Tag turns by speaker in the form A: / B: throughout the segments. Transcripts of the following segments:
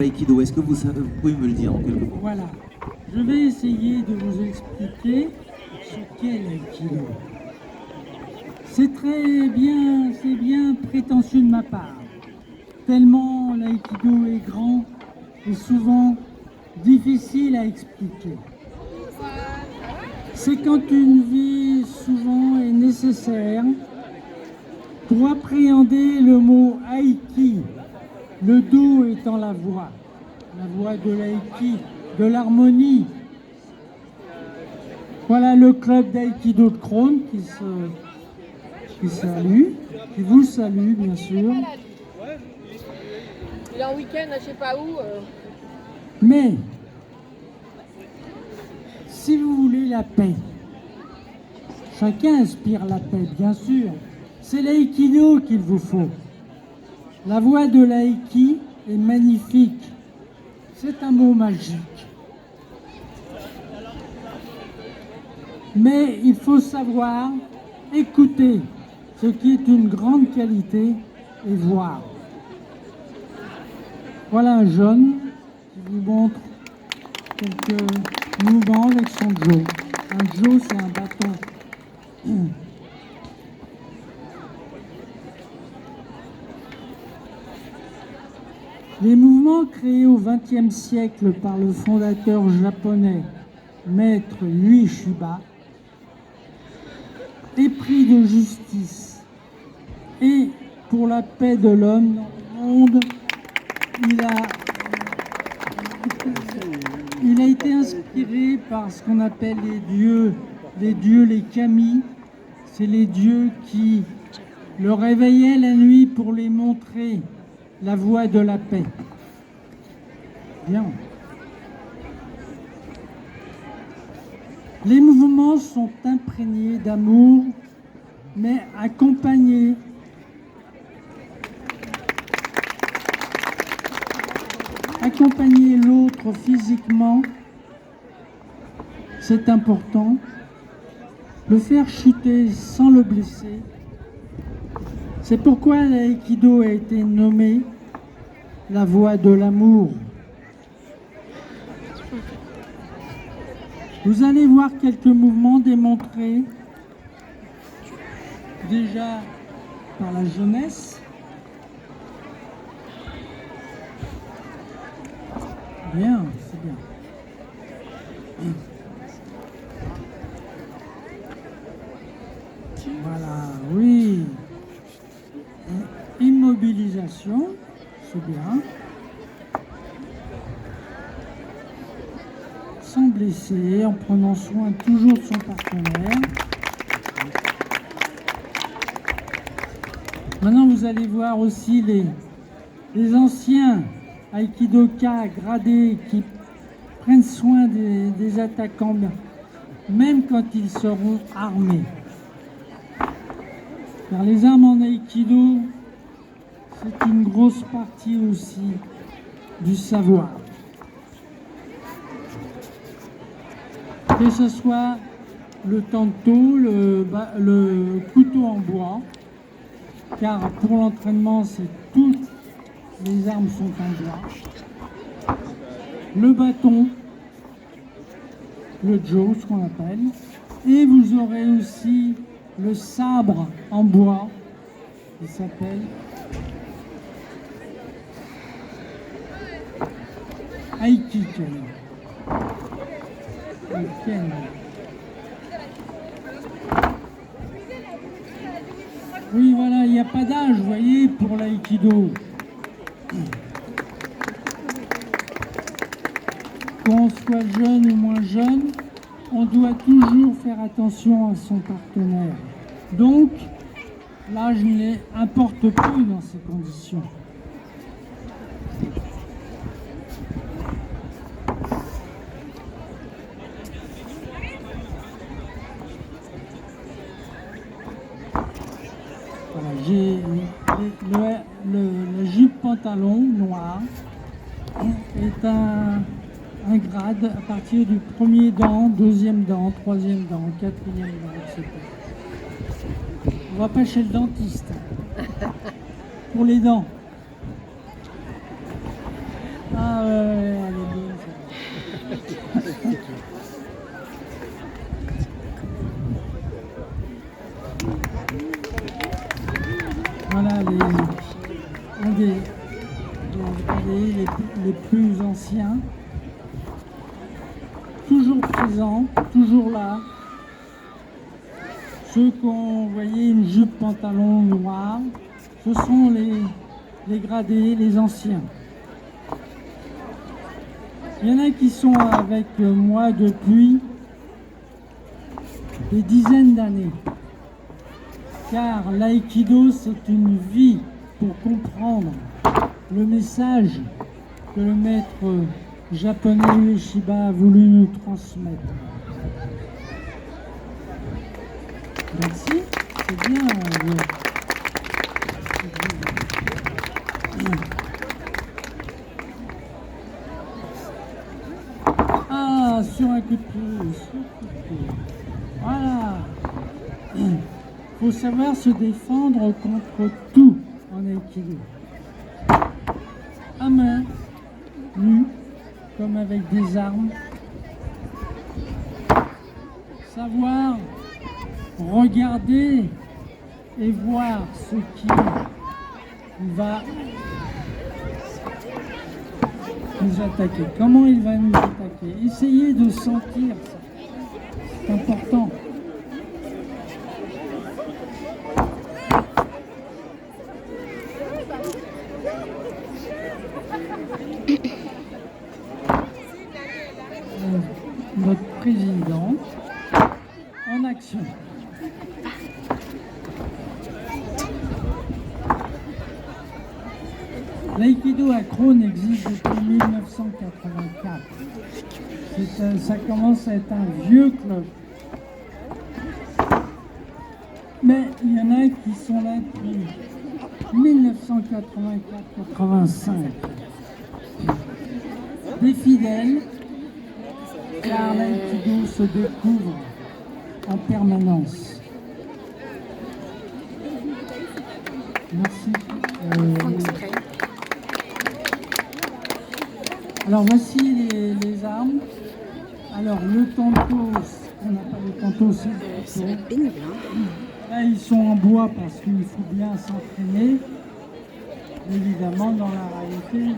A: L'aïkido, est-ce que vous pouvez me le dire en quelques mots?
B: Voilà, je vais essayer de vous expliquer ce qu'est l'aïkido. C'est bien prétentieux de ma part, tellement l'aïkido est grand et souvent difficile à expliquer. C'est quand une vie souvent est nécessaire pour appréhender le mot aïki, le do étant la voix de l'aïki, de l'harmonie. Voilà le club d'aïkido de Crône qui vous salue bien sûr.
C: Il est en week-end, je sais pas où.
B: Mais, si vous voulez la paix, chacun aspire la paix, bien sûr. C'est l'aïkido qu'il vous faut. La voix de l'aïki est magnifique. C'est un mot magique. Mais il faut savoir écouter, ce qui est une grande qualité, et voir. Voilà un jeune qui vous montre quelques mouvements avec son jo. Un jo, c'est un bâton. Les mouvements créés au XXe siècle par le fondateur japonais Maître Ueshiba, épris de justice et pour la paix de l'homme dans le monde, il a été inspiré par ce qu'on appelle les kami. C'est les dieux qui le réveillaient la nuit pour les montrer la voie de la paix. Bien. Les mouvements sont imprégnés d'amour, mais accompagnés l'autre physiquement, c'est important. Le faire chuter sans le blesser. C'est pourquoi l'aïkido a été nommé la voie de l'amour. Vous allez voir quelques mouvements démontrés déjà par la jeunesse. Bien, c'est bien. Voilà, oui. Immobilisation, c'est bien. Sans blesser, en prenant soin toujours de son partenaire. Maintenant, vous allez voir aussi les anciens aïkidoka gradés qui prennent soin des attaquants, même quand ils seront armés. Car les armes en aïkido, c'est une grosse partie aussi du savoir. Que ce soit le tanto, le couteau en bois, car pour l'entraînement, toutes les armes sont en bois. Le bâton, le jo, ce qu'on appelle. Et vous aurez aussi le sabre en bois, qui s'appelle Aikiken. Oui, voilà, il n'y a pas d'âge, vous voyez, pour l'aïkido. Qu'on soit jeune ou moins jeune, on doit toujours faire attention à son partenaire. Donc, l'âge n'importe peu dans ces conditions. Voilà, j'ai le jupe pantalon noir est un grade à partir du premier dan, deuxième dan, troisième dan, quatrième dan, etc. On va pas chez le dentiste pour les dents. Ah, elle est bonne, ça. Voilà un des gradés les plus anciens, toujours présents, toujours là. Ceux qui ont, vous voyez, une jupe pantalon noir, ce sont les gradés, les anciens. Il y en a qui sont avec moi depuis des dizaines d'années. Car l'aïkido, c'est une vie pour comprendre le message que le maître japonais Ueshiba a voulu nous transmettre. Merci, c'est bien. Ah, sur un coup de pied, voilà. Il faut savoir se défendre contre tout en aïkido. À main nue, comme avec des armes. Savoir regarder et voir ce qui va nous attaquer. Comment il va nous attaquer. Essayez de sentir ça. C'est important. Notre président en action. L'aïkido à Krone existe depuis 1984. Ça commence à être un vieux club. Mais il y en a qui sont là depuis 1984-85. Des fidèles, car l'aïkido se découvre en permanence. Merci. Alors voici les armes. Alors le tanto, on n'a pas le tanto, c'est le tanto. Là ils sont en bois parce qu'il faut bien s'entraîner. Évidemment dans la réalité,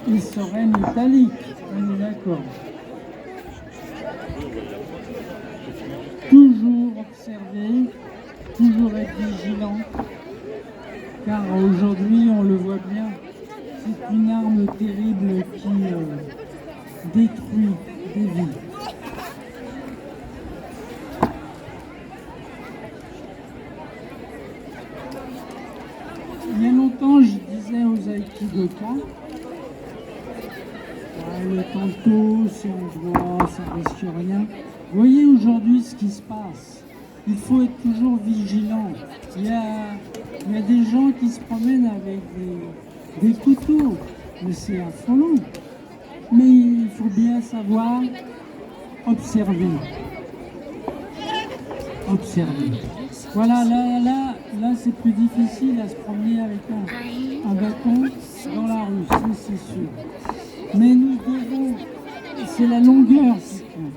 B: ils seraient métalliques, on est d'accord. Toujours observer, toujours être vigilant, car aujourd'hui on le voit bien, c'est une arme terrible qui détruit des vies. Il y a longtemps, je disais aux aikidoka, le tanto, c'est en droit, ça risque rien. Vous voyez aujourd'hui ce qui se passe. Il faut être toujours vigilant. Il y a des gens qui se promènent avec des couteaux, mais c'est affolant. Mais il faut bien savoir observer. Observer. Voilà, là c'est plus difficile à se promener avec un bâton dans la rue, c'est sûr. Mais nous devons, c'est la longueur qui compte.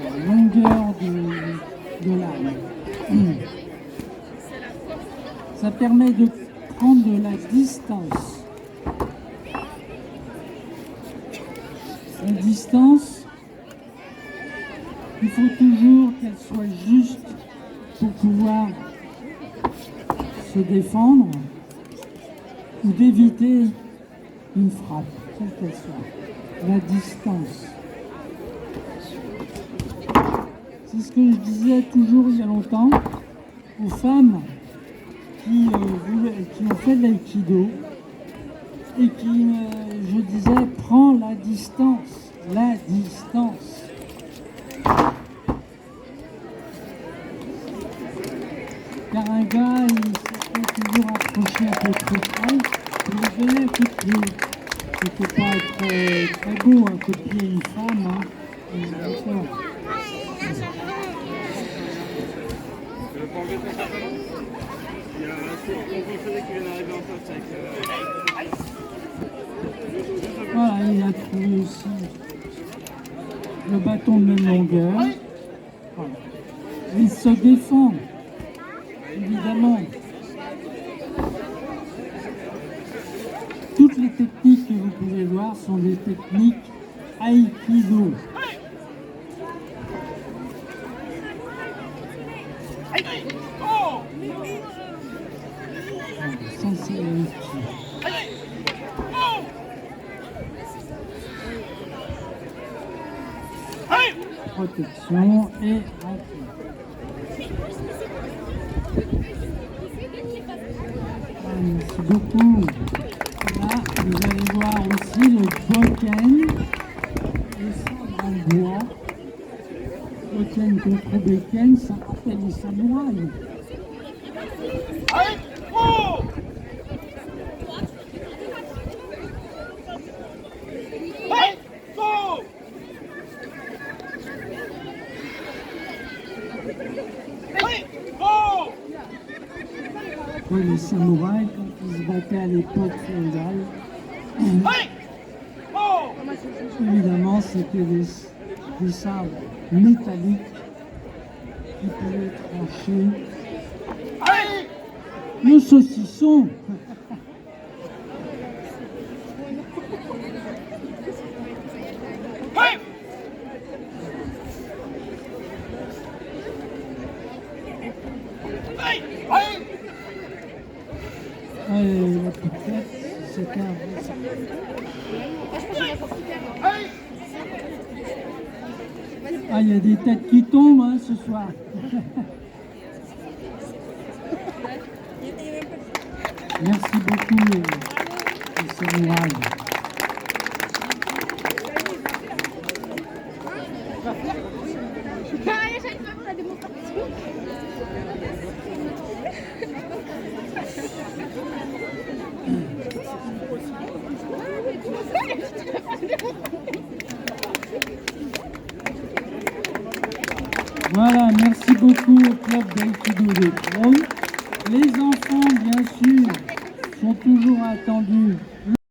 B: La longueur de l'arme. Ça permet de prendre de la distance. La distance, il faut toujours qu'elle soit juste pour pouvoir se défendre ou d'éviter une frappe, quelle qu'elle soit. La distance. C'est ce que je disais toujours il y a longtemps aux femmes qui ont fait de l'aïkido et qui, je disais, prends la distance. La distance. Car un gars, il se fait toujours approcher un peu trop près pour lui donner un coup de pied. C'était pas très beau, un coup de pied à une femme. Hein. D'accord. a trouvé aussi le bâton de même longueur. Voilà. Il se défend, évidemment. Toutes les techniques que vous pouvez voir sont des techniques Aïkido. Ça, c'est Aïkido. Protection et rentrée. Merci beaucoup. Là, vous allez voir aussi le bokken, le sabre en bois. Bokken contre bekken, ça rappelle les samouraïs. Oui, les samouraïs, quand ils se battaient à l'époque féodale, évidemment, c'était des sabres métalliques qui pouvaient trancher le saucisson. La petite tête, c'est un... Ah, il y a des têtes qui tombent hein, ce soir. Merci beaucoup, les samouraïs. Voilà, merci beaucoup au club d'Aïkido de Trône. Les enfants, bien sûr, sont toujours attendus.